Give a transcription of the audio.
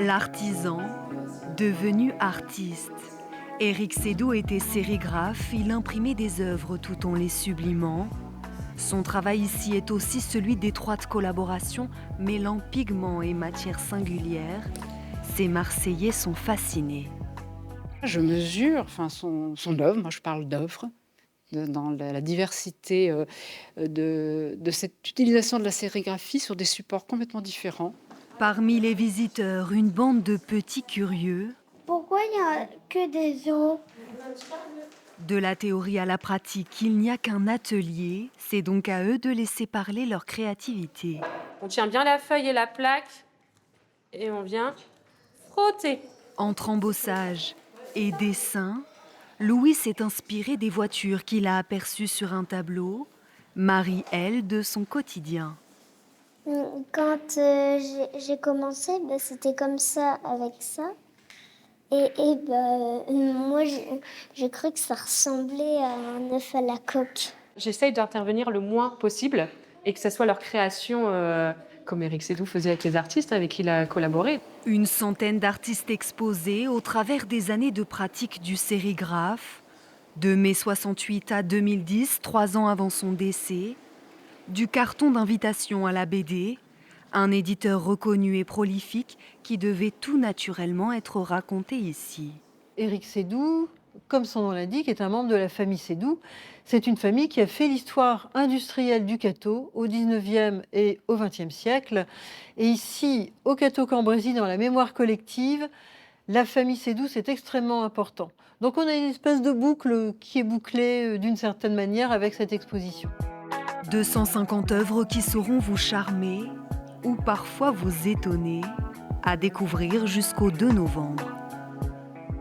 L'artisan, devenu artiste. Éric Seydoux était sérigraphe, il imprimait des œuvres tout en les sublimant. Son travail ici est aussi celui d'étroites collaborations mêlant pigments et matières singulières. Ces Marseillais sont fascinés. Je mesure son œuvre, moi je parle d'œuvre, dans la diversité de cette utilisation de la sérigraphie sur des supports complètement différents. Parmi les visiteurs, une bande de petits curieux. Pourquoi il n'y a que des os? De la théorie à la pratique, il n'y a qu'un atelier. C'est donc à eux de laisser parler leur créativité. On tient bien la feuille et la plaque et on vient frotter. Entre embossage et dessin, Louis s'est inspiré des voitures qu'il a aperçues sur un tableau. Marie, elle, de son quotidien. Quand j'ai commencé, c'était comme ça, avec ça. Moi, j'ai cru que ça ressemblait à un œuf à la coque. J'essaye d'intervenir le moins possible et que ce soit leur création, comme Éric Seydoux faisait avec les artistes avec qui il a collaboré. Une centaine d'artistes exposés au travers des années de pratique du sérigraphe. De mai 68 à 2010, 3 ans avant son décès. Du carton d'invitation à la BD, un éditeur reconnu et prolifique qui devait tout naturellement être raconté ici. Éric Seydoux, comme son nom l'indique, est un membre de la famille Seydoux. C'est une famille qui a fait l'histoire industrielle du Cateau au 19e et au 20e siècle. Et ici, au Cateau-Cambrésis, dans la mémoire collective, la famille Seydoux, c'est extrêmement important. Donc on a une espèce de boucle qui est bouclée d'une certaine manière avec cette exposition. 250 œuvres qui sauront vous charmer ou parfois vous étonner, à découvrir jusqu'au 2 novembre.